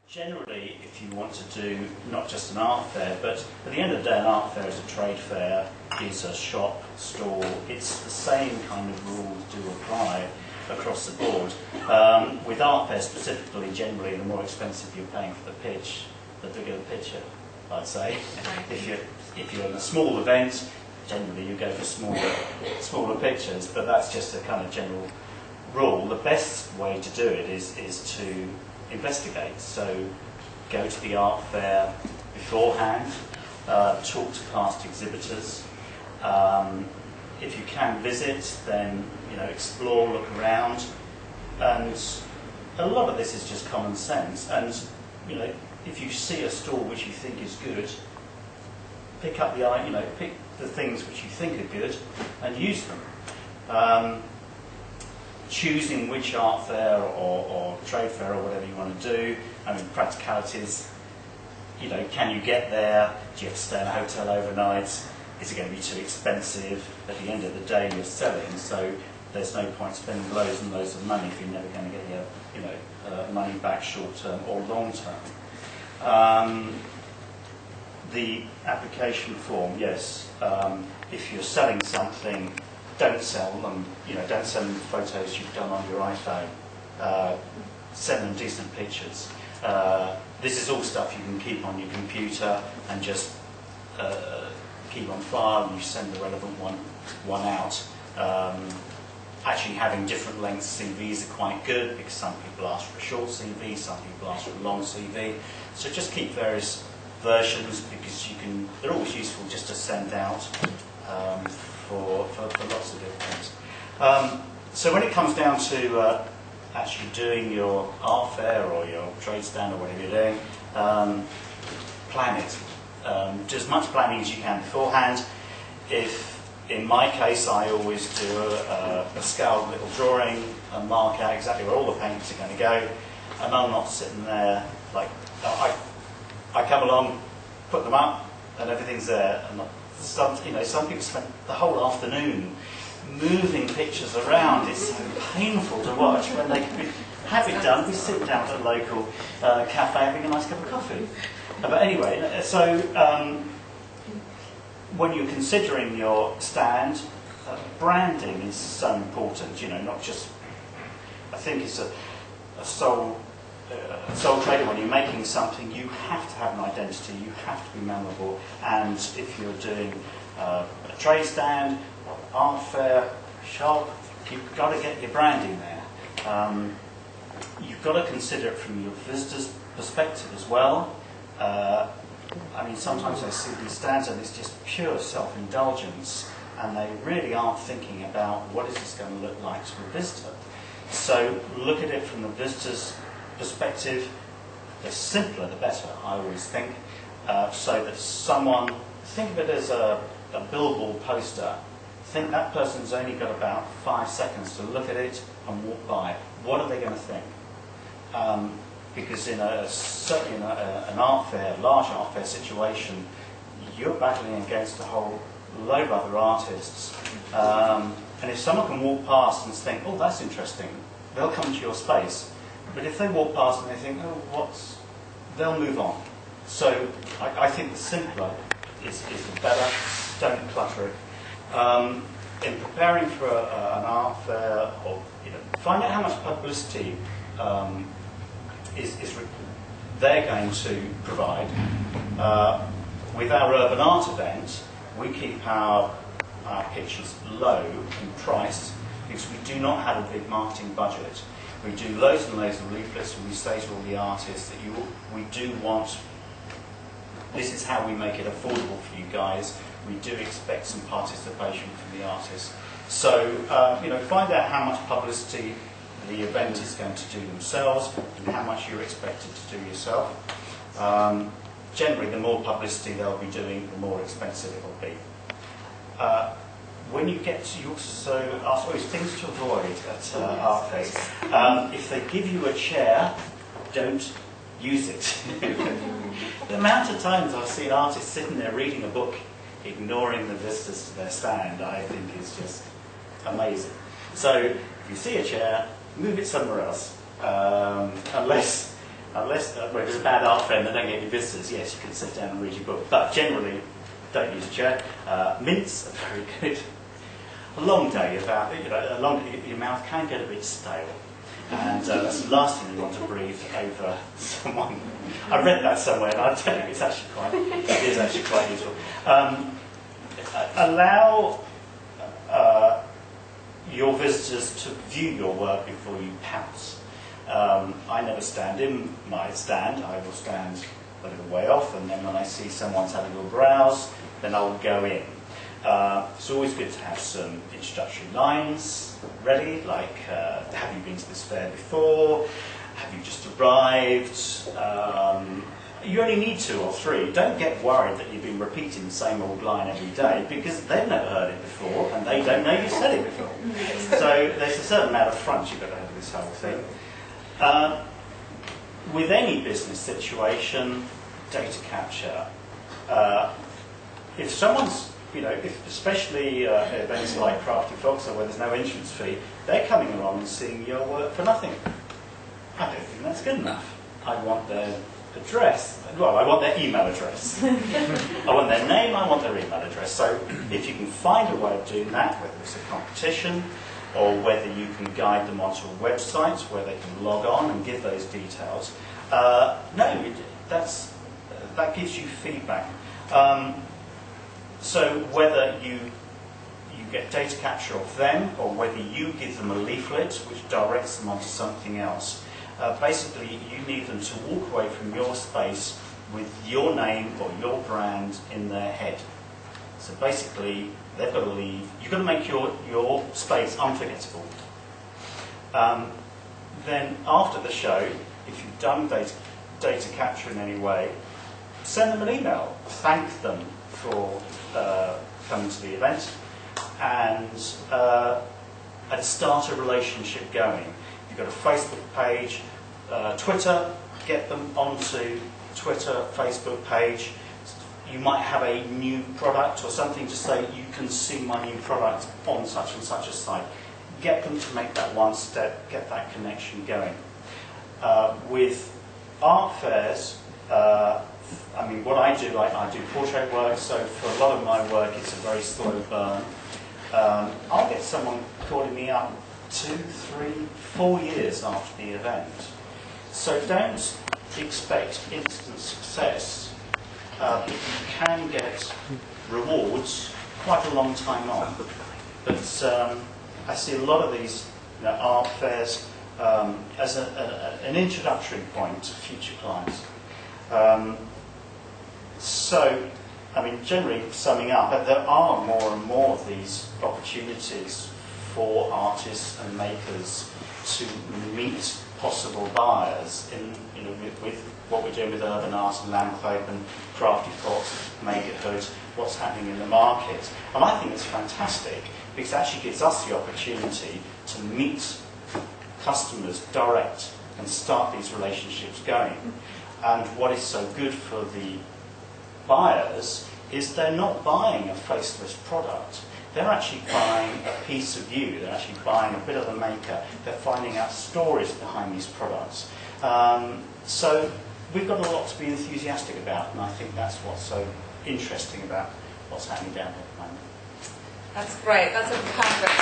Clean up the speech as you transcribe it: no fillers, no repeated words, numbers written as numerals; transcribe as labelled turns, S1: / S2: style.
S1: Generally, if you want to do not just an art fair, but at the end of the day, an art fair is a trade fair, is a shop, stall. It's the same kind of rules do apply across the board. With art fairs specifically, generally, the more expensive you're paying for the pitch, the bigger the picture, I'd say. If you're in a small event, generally you go for smaller pictures, but that's just a kind of general rule. The best way to do it is to investigate. So go to the art fair beforehand, talk to past exhibitors. If you can visit, then explore, look around, and a lot of this is just common sense. And if you see a stall which you think is good, pick up pick the things which you think are good and use them. Choosing which art fair or trade fair or whatever you want to do. I mean, practicalities, can you get there? Do you have to stay in a hotel overnight? Is it going to be too expensive? At the end of the day, you're selling, so there's no point spending loads and loads of money if you're never going to get your money back short term or long term. The application form, yes. If you're selling something, don't sell them. Don't send them photos you've done on your iPhone. Send them decent pictures. This is all stuff you can keep on your computer and just keep on file. And you send the relevant one out. Actually, having different lengths CVs are quite good because some people ask for a short CV, some people ask for a long CV. So just keep various versions because they're always useful just to send out. For lots of different things. So when it comes down to actually doing your art fair or your trade stand or whatever you're doing, plan it. Do as much planning as you can beforehand. In my case, I always do a scaled little drawing and mark out exactly where all the paints are going to go, and I'm not sitting there like I come along, put them up, and everything's there. And some people spend the whole afternoon moving pictures around. It's so painful to watch when they have it done. We sit down at a local cafe having a nice cup of coffee. But anyway, so when you're considering your stand, branding is so important. Not just. I think it's a sole trader. When you're making something, you have to have an identity, you have to be memorable, and if you're doing a trade stand, art fair, shop, you've got to get your branding there. You've got to consider it from your visitor's perspective as well. Sometimes I see these stands and it's just pure self-indulgence, and they really aren't thinking about what is this going to look like to a visitor. So look at it from the visitor's perspective. The simpler the better, I always think, so that think of it as a billboard poster. Think that person's only got about 5 seconds to look at it and walk by. What are they going to think? Because certainly in an art fair, large art fair situation, you're battling against a whole load of other artists. And if someone can walk past and think, oh, that's interesting, they'll come to your space. But if they walk past and they think, oh, they'll move on. So I think the simpler is the better. Don't clutter it. In preparing for an art fair, or find out how much publicity they're going to provide. With our urban art event, we keep our pictures low in price because we do not have a big marketing budget. We do loads and loads of leaflets, and we say to all the artists that we do want, this is how we make it affordable for you guys. We do expect some participation from the artists. So, find out how much publicity the event is going to do themselves and how much you're expected to do yourself. Generally, the more publicity they'll be doing, the more expensive it will be. When you get to, you also ask things to avoid at art fairs. If they give you a chair, don't use it. The amount of times I've seen artists sitting there reading a book, ignoring the visitors to their stand, I think is just amazing. So if you see a chair, move it somewhere else, unless Unless well, if it's a bad art fair and they don't get any visitors, yes, you can sit down and read your book. But generally, don't use a chair. Mints are very good. A long day, your mouth can get a bit stale. And that's the last thing you want to breathe over someone. I read that somewhere, and I'll tell you, it is actually quite useful. Allow your visitors to view your work before you pounce. I never stand in my stand. I will stand a little way off, and then when I see someone's having a little browse, then I'll go in. It's always good to have some introductory lines ready, like, have you been to this fair before? Have you just arrived? You only need 2 or 3. Don't get worried that you've been repeating the same old line every day, because they've never heard it before, and they don't know you've said it before. So there's a certain amount of front you've got to have with this whole thing. With any business situation, data capture. If someone's, especially events like Crafty Fox, where there's no entrance fee, they're coming along and seeing your work for nothing. I don't think that's good enough. I want their address. Well, I want their email address. I want their name, I want their email address. So if you can find a way of doing that, whether it's a competition, or whether you can guide them onto a website where they can log on and give those details, that gives you feedback. So whether you get data capture of them, or whether you give them a leaflet which directs them onto something else, basically you need them to walk away from your space with your name or your brand in their head. So basically they've got to leave. You've got to make your space unforgettable. Then after the show, if you've done data capture in any way, send them an email. Thank them for coming to the event, and start a relationship going. You've got a Facebook page, Twitter, get them onto Twitter, Facebook page. You might have a new product or something to say, you can see my new product on such and such a site. Get them to make that one step, get that connection going. With art fairs, what I do portrait work, so for a lot of my work it's a very slow burn. I'll get someone calling me up 2, 3, 4 years after the event. So don't expect instant success, but you can get rewards quite a long time on. But I see a lot of these art fairs as an introductory point to future clients. Generally summing up, there are more and more of these opportunities for artists and makers to meet possible buyers with what we're doing with Urban Art and Lambeth Open, Crafty Fox, Make It Hood, what's happening in the market. And I think it's fantastic because it actually gives us the opportunity to meet customers direct and start these relationships going. And what is so good for the buyers is they're not buying a faceless product. They're actually buying a piece of you. They're actually buying a bit of the maker. They're finding out stories behind these products. So we've got a lot to be enthusiastic about, and I think that's what's so interesting about what's happening down here at the moment.
S2: That's great. That's a perfect.